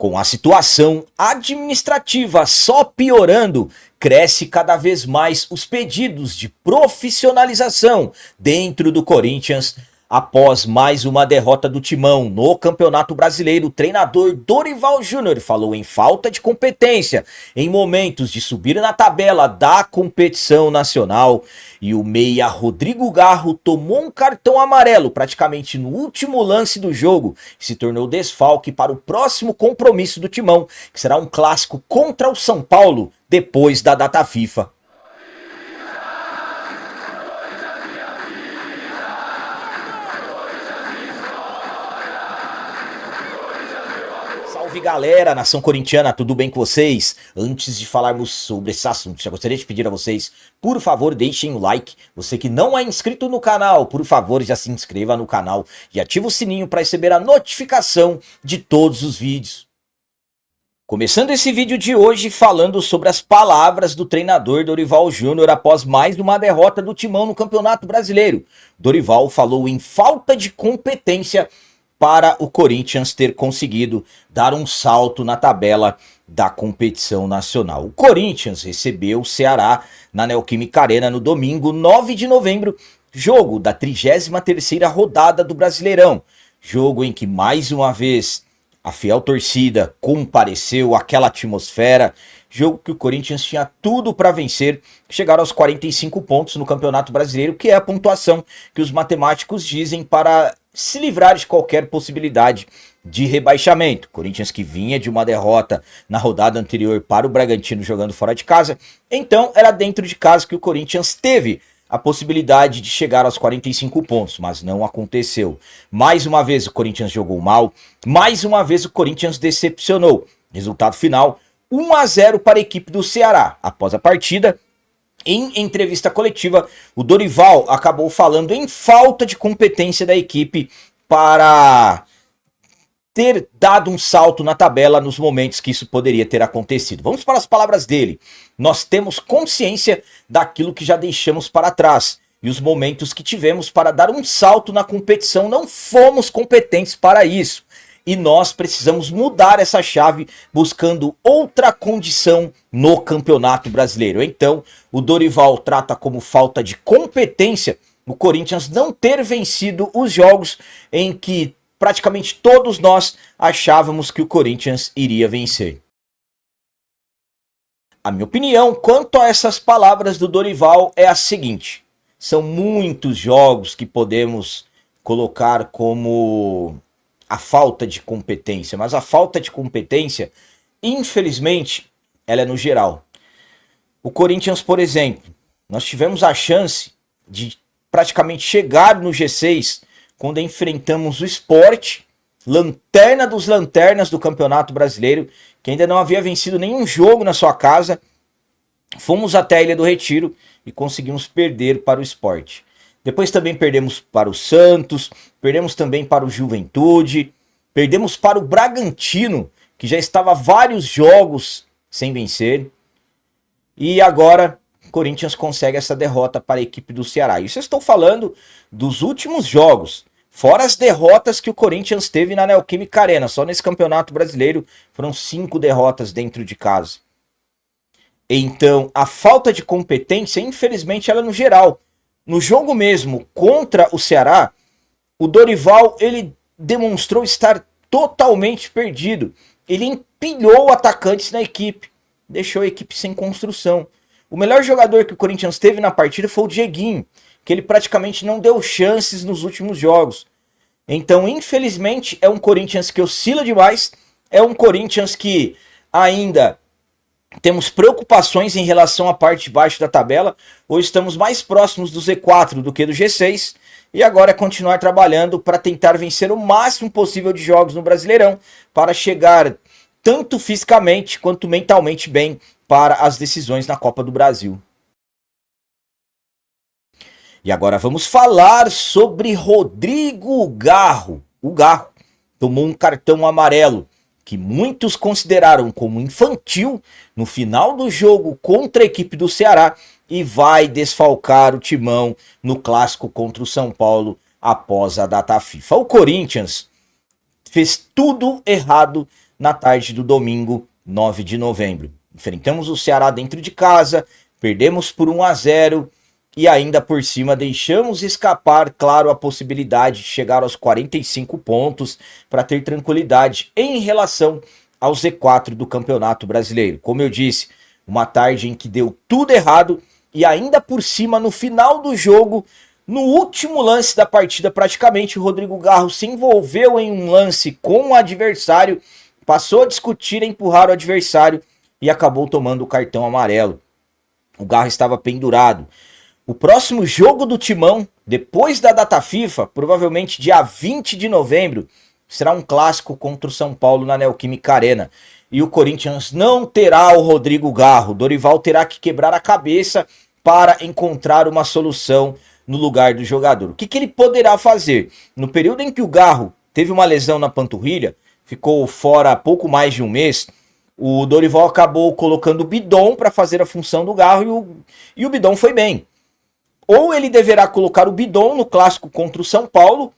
Com a situação administrativa só piorando, cresce cada vez mais os pedidos de profissionalização dentro do Corinthians. Após mais uma derrota do Timão no Campeonato Brasileiro, o treinador Dorival Júnior falou em falta de competência em momentos de subir na tabela da competição nacional. E o meia Rodrigo Garro tomou um cartão amarelo praticamente no último lance do jogo e se tornou desfalque para o próximo compromisso do Timão, que será um clássico contra o São Paulo depois da data FIFA. Salve galera, nação corintiana, tudo bem com vocês? Antes de falarmos sobre esse assunto, já gostaria de pedir a vocês, por favor, deixem o like. Você que não é inscrito no canal, por favor, já se inscreva no canal e ative o sininho para receber a notificação de todos os vídeos. Começando esse vídeo de hoje falando sobre as palavras do treinador Dorival Júnior após mais uma derrota do Timão no Campeonato Brasileiro. Dorival falou em falta de competência para o Corinthians ter conseguido dar um salto na tabela da competição nacional. O Corinthians recebeu o Ceará na Neoquímica Arena no domingo 9 de novembro, jogo da 33ª rodada do Brasileirão. Jogo em que mais uma vez a fiel torcida compareceu, aquela atmosfera. Jogo que o Corinthians tinha tudo para vencer, chegar aos 45 pontos no Campeonato Brasileiro, que é a pontuação que os matemáticos dizem para se livrar de qualquer possibilidade de rebaixamento. Corinthians que vinha de uma derrota na rodada anterior para o Bragantino jogando fora de casa, então era dentro de casa que o Corinthians teve a possibilidade de chegar aos 45 pontos, mas não aconteceu. Mais uma vez o Corinthians jogou mal, mais uma vez o Corinthians decepcionou. Resultado final, 1-0 para a equipe do Ceará. Após a partida, em entrevista coletiva, o Dorival acabou falando em falta de competência da equipe para ter dado um salto na tabela nos momentos que isso poderia ter acontecido. Vamos para as palavras dele. Nós temos consciência daquilo que já deixamos para trás e os momentos que tivemos para dar um salto na competição não fomos competentes para isso. E nós precisamos mudar essa chave buscando outra condição no Campeonato Brasileiro. Então, o Dorival trata como falta de competência o Corinthians não ter vencido os jogos em que praticamente todos nós achávamos que o Corinthians iria vencer. A minha opinião quanto a essas palavras do Dorival é a seguinte: são muitos jogos que podemos colocar como a falta de competência, mas a falta de competência, infelizmente, ela é no geral. O Corinthians, por exemplo, nós tivemos a chance de praticamente chegar no G6 quando enfrentamos o Sport, lanterna dos lanternas do Campeonato Brasileiro, que ainda não havia vencido nenhum jogo na sua casa. Fomos até a Ilha do Retiro e conseguimos perder para o Sport. Depois também perdemos para o Santos, perdemos também para o Juventude, perdemos para o Bragantino, que já estava vários jogos sem vencer. E agora o Corinthians consegue essa derrota para a equipe do Ceará. Isso eu estou falando dos últimos jogos, fora as derrotas que o Corinthians teve na Neoquímica Arena. Só nesse Campeonato Brasileiro foram 5 derrotas dentro de casa. Então, a falta de competência, infelizmente, ela é no geral. No jogo mesmo contra o Ceará, o Dorival ele demonstrou estar totalmente perdido. Ele empilhou atacantes na equipe, deixou a equipe sem construção. O melhor jogador que o Corinthians teve na partida foi o Dieguinho, que ele praticamente não deu chances nos últimos jogos. Então, infelizmente, é um Corinthians que oscila demais, é um Corinthians que ainda temos preocupações em relação à parte de baixo da tabela. Hoje estamos mais próximos do Z4 do que do G6. E agora é continuar trabalhando para tentar vencer o máximo possível de jogos no Brasileirão, para chegar tanto fisicamente quanto mentalmente bem para as decisões na Copa do Brasil. E agora vamos falar sobre Rodrigo Garro. O Garro tomou um cartão amarelo que muitos consideraram como infantil no final do jogo contra a equipe do Ceará e vai desfalcar o Timão no clássico contra o São Paulo após a data FIFA. O Corinthians fez tudo errado na tarde do domingo 9 de novembro. Enfrentamos o Ceará dentro de casa, perdemos por 1-0 e ainda por cima deixamos escapar, claro, a possibilidade de chegar aos 45 pontos para ter tranquilidade em relação ao Z4 do Campeonato Brasileiro. Como eu disse, uma tarde em que deu tudo errado e ainda por cima, no final do jogo, no último lance da partida praticamente, o Rodrigo Garro se envolveu em um lance com o adversário, passou a discutir, a empurrar o adversário e acabou tomando o cartão amarelo. O Garro estava pendurado. O próximo jogo do Timão, depois da data FIFA, provavelmente dia 20 de novembro, será um clássico contra o São Paulo na Neoquímica Arena. E o Corinthians não terá o Rodrigo Garro. Dorival terá que quebrar a cabeça para encontrar uma solução no lugar do jogador. O que ele poderá fazer? No período em que o Garro teve uma lesão na panturrilha, ficou fora há pouco mais de um mês, o Dorival acabou colocando o Bidon para fazer a função do Garro e o Bidon foi bem. Ou ele deverá colocar o Bidon no clássico contra o São Paulo,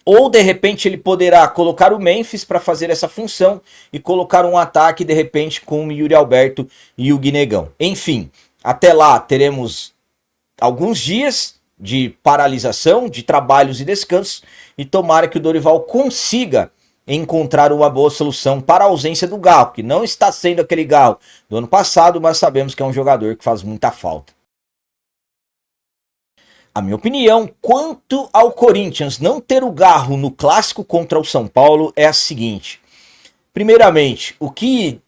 ou de repente ele poderá colocar o Memphis para fazer essa função e colocar um ataque de repente com o Yuri Alberto e o Guinegão. Enfim, até lá teremos alguns dias de paralisação, de trabalhos e descansos, e tomara que o Dorival consiga encontrar uma boa solução para a ausência do Garro, que não está sendo aquele Garro do ano passado, mas sabemos que é um jogador que faz muita falta. A minha opinião quanto ao Corinthians não ter o Garro no clássico contra o São Paulo é a seguinte. Primeiramente, o que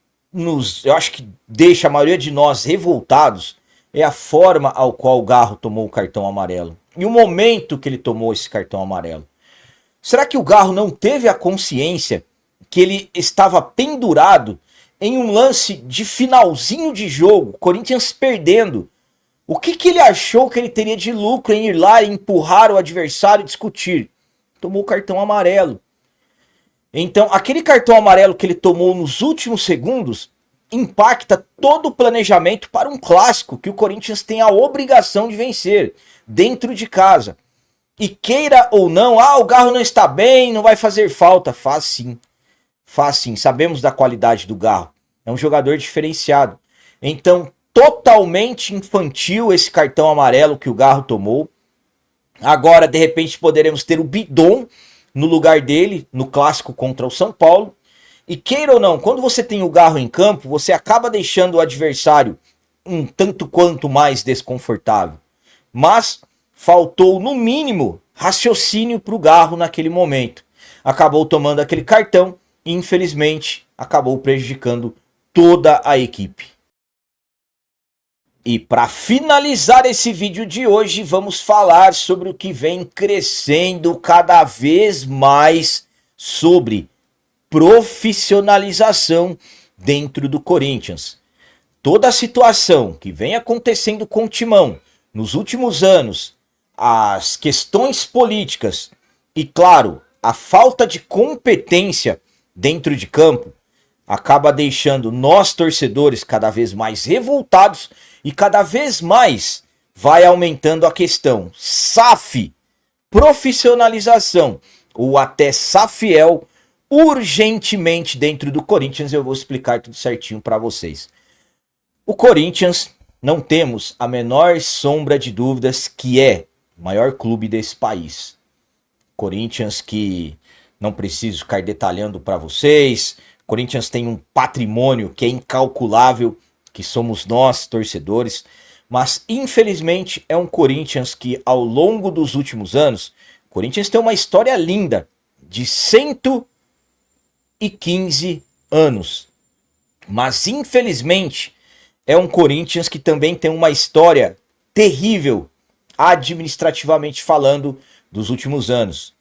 eu acho que deixa a maioria de nós revoltados é a forma ao qual o Garro tomou o cartão amarelo. E o momento que ele tomou esse cartão amarelo. Será que o Garro não teve a consciência que ele estava pendurado em um lance de finalzinho de jogo, Corinthians perdendo? O que ele achou que ele teria de lucro em ir lá e empurrar o adversário e discutir? Tomou o cartão amarelo. Então, aquele cartão amarelo que ele tomou nos últimos segundos impacta todo o planejamento para um clássico que o Corinthians tem a obrigação de vencer dentro de casa. E queira ou não, o Garro não está bem, não vai fazer falta. Faz sim. Faz sim. Sabemos da qualidade do Garro. É um jogador diferenciado. Então, totalmente infantil esse cartão amarelo que o Garro tomou. Agora, de repente, poderemos ter o Bidon no lugar dele, no clássico contra o São Paulo. E queira ou não, quando você tem o Garro em campo, você acaba deixando o adversário um tanto quanto mais desconfortável. Mas faltou, no mínimo, raciocínio para o Garro naquele momento. Acabou tomando aquele cartão e, infelizmente, acabou prejudicando toda a equipe. E para finalizar esse vídeo de hoje, vamos falar sobre o que vem crescendo cada vez mais sobre profissionalização dentro do Corinthians. Toda a situação que vem acontecendo com o Timão nos últimos anos, as questões políticas e, claro, a falta de competência dentro de campo, acaba deixando nós torcedores cada vez mais revoltados e cada vez mais vai aumentando a questão SAF, profissionalização ou até SAFiel urgentemente dentro do Corinthians. Eu vou explicar tudo certinho para vocês. O Corinthians, não temos a menor sombra de dúvidas que é o maior clube desse país. Corinthians que não preciso ficar detalhando para vocês. Corinthians tem um patrimônio que é incalculável, que somos nós, torcedores, mas infelizmente é um Corinthians que ao longo dos últimos anos, Corinthians tem uma história linda de 115 anos, mas infelizmente é um Corinthians que também tem uma história terrível, administrativamente falando, dos últimos anos.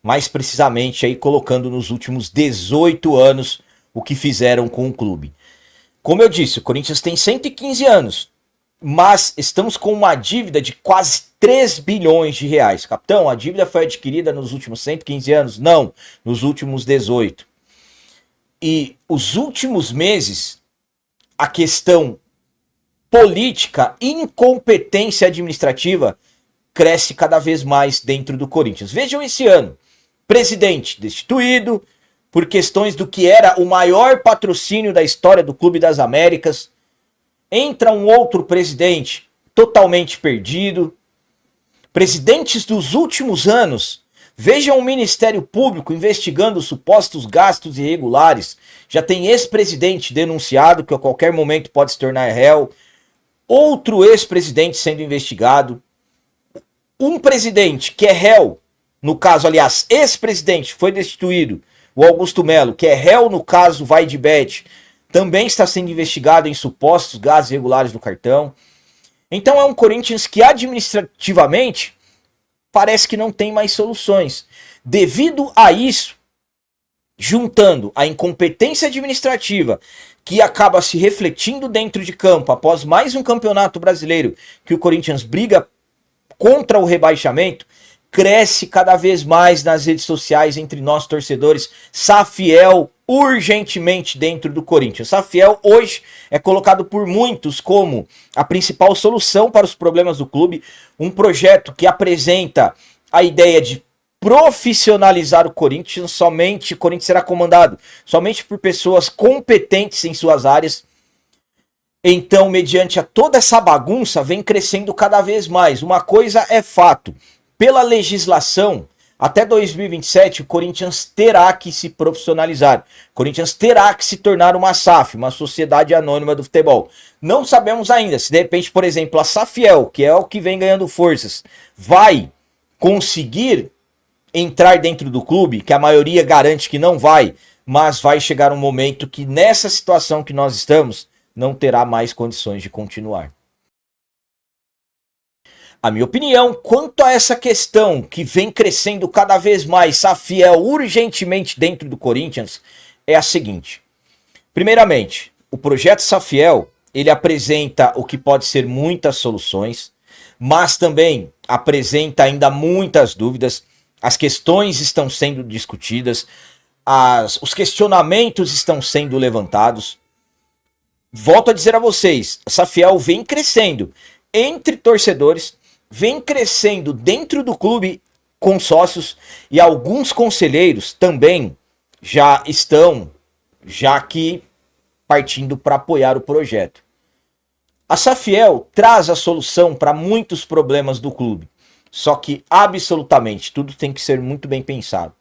Mais precisamente aí colocando nos últimos 18 anos o que fizeram com o clube. Como eu disse, o Corinthians tem 115 anos, mas estamos com uma dívida de quase 3 bilhões de reais. Capitão, a dívida foi adquirida nos últimos 115 anos? Não, nos últimos 18. E os últimos meses, a questão política, incompetência administrativa cresce cada vez mais dentro do Corinthians. Vejam esse ano. Presidente destituído, por questões do que era o maior patrocínio da história do Clube das Américas. Entra um outro presidente totalmente perdido. Presidentes dos últimos anos, vejam o Ministério Público investigando supostos gastos irregulares. Já tem ex-presidente denunciado que a qualquer momento pode se tornar réu. Outro ex-presidente sendo investigado. Um presidente que é réu, no caso, aliás, ex-presidente, foi destituído, o Augusto Melo, que é réu no caso Vai de Bet, também está sendo investigado em supostos gastos irregulares no cartão. Então é um Corinthians que administrativamente parece que não tem mais soluções. Devido a isso, juntando a incompetência administrativa que acaba se refletindo dentro de campo após mais um campeonato brasileiro que o Corinthians briga contra o rebaixamento, cresce cada vez mais nas redes sociais entre nós torcedores, Safiel urgentemente dentro do Corinthians. Safiel hoje é colocado por muitos como a principal solução para os problemas do clube, um projeto que apresenta a ideia de profissionalizar o Corinthians, o Corinthians será comandado somente por pessoas competentes em suas áreas. Então, mediante a toda essa bagunça, vem crescendo cada vez mais. Uma coisa é fato, pela legislação, até 2027 o Corinthians terá que se profissionalizar. O Corinthians terá que se tornar uma SAF, uma sociedade anônima do futebol. Não sabemos ainda se de repente, por exemplo, a Safiel, que é o que vem ganhando forças, vai conseguir entrar dentro do clube, que a maioria garante que não vai, mas vai chegar um momento que nessa situação que nós estamos, não terá mais condições de continuar. A minha opinião quanto a essa questão que vem crescendo cada vez mais, Safiel urgentemente dentro do Corinthians, é a seguinte. Primeiramente, o projeto Safiel, ele apresenta o que pode ser muitas soluções, mas também apresenta ainda muitas dúvidas. As questões estão sendo discutidas, os questionamentos estão sendo levantados. Volto a dizer a vocês, a Safiel vem crescendo entre torcedores, vem crescendo dentro do clube com sócios e alguns conselheiros também já estão, partindo para apoiar o projeto. A Safiel traz a solução para muitos problemas do clube, só que absolutamente tudo tem que ser muito bem pensado.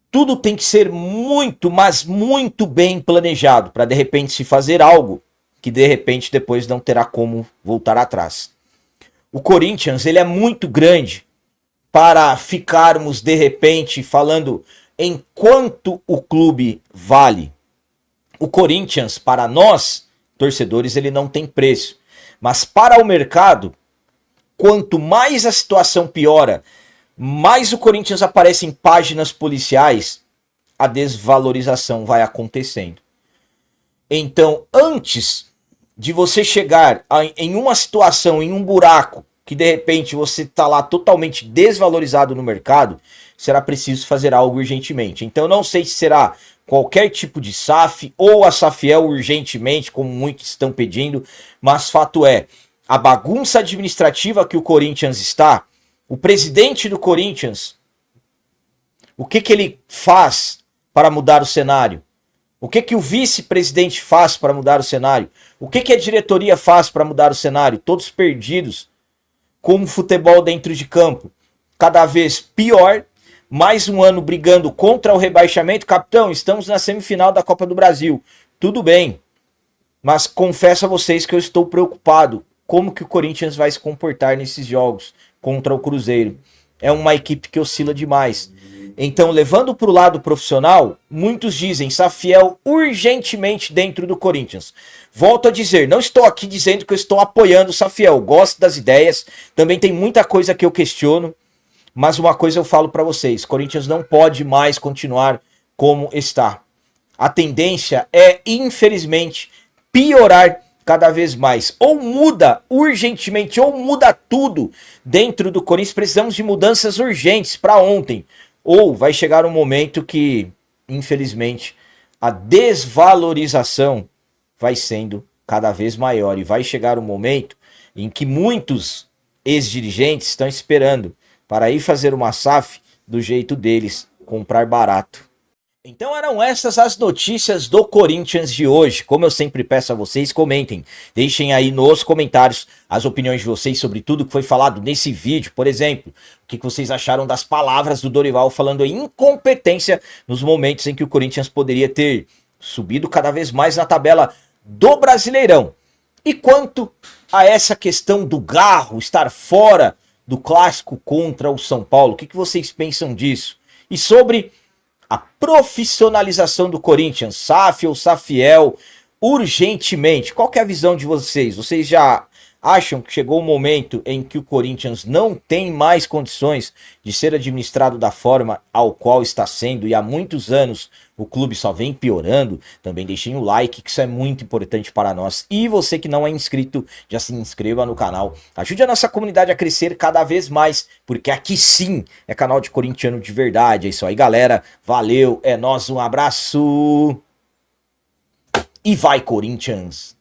Tudo tem que ser muito, mas muito bem planejado para de repente se fazer algo que de repente depois não terá como voltar atrás. O Corinthians, ele é muito grande para ficarmos de repente falando em quanto o clube vale. O Corinthians, para nós, torcedores, ele não tem preço. Mas para o mercado, quanto mais a situação piora, mais o Corinthians aparece em páginas policiais, a desvalorização vai acontecendo. Então, antes de você chegar em uma situação, em um buraco, que de repente você está lá totalmente desvalorizado no mercado, será preciso fazer algo urgentemente. Então, não sei se será qualquer tipo de SAF ou a Safiel urgentemente, como muitos estão pedindo, mas fato é, a bagunça administrativa que o Corinthians está, o presidente do Corinthians, o que ele faz para mudar o cenário? O que o vice-presidente faz para mudar o cenário? O que a diretoria faz para mudar o cenário? Todos perdidos, com o futebol dentro de campo cada vez pior, mais um ano brigando contra o rebaixamento. Capitão, estamos na semifinal da Copa do Brasil. Tudo bem, mas confesso a vocês que eu estou preocupado como que o Corinthians vai se comportar nesses jogos contra o Cruzeiro. É uma equipe que oscila demais. Então, levando para o lado profissional, muitos dizem Safiel urgentemente dentro do Corinthians. Volto a dizer, não estou aqui dizendo que eu estou apoiando o Safiel. Gosto das ideias, também tem muita coisa que eu questiono, mas uma coisa eu falo para vocês, Corinthians não pode mais continuar como está. A tendência é, infelizmente, piorar cada vez mais. Ou muda urgentemente, ou muda tudo dentro do Corinthians. Precisamos de mudanças urgentes para ontem. Ou vai chegar um momento que, infelizmente, a desvalorização vai sendo cada vez maior. E vai chegar um momento em que muitos ex-dirigentes estão esperando para ir fazer uma SAF do jeito deles, comprar barato. Então eram essas as notícias do Corinthians de hoje. Como eu sempre peço a vocês, comentem. Deixem aí nos comentários as opiniões de vocês sobre tudo que foi falado nesse vídeo. Por exemplo, o que vocês acharam das palavras do Dorival falando em incompetência nos momentos em que o Corinthians poderia ter subido cada vez mais na tabela do Brasileirão. E quanto a essa questão do Garro estar fora do clássico contra o São Paulo, o que vocês pensam disso? E sobre a profissionalização do Corinthians, SAF ou Safiel, urgentemente. Qual que é a visão de vocês? Vocês já acham que chegou o momento em que o Corinthians não tem mais condições de ser administrado da forma ao qual está sendo e há muitos anos o clube só vem piorando? Também deixem o like, que isso é muito importante para nós. E você que não é inscrito, já se inscreva no canal. Ajude a nossa comunidade a crescer cada vez mais, porque aqui sim é canal de corintiano de verdade. É isso aí, galera. Valeu, é nóis, um abraço. E vai, Corinthians!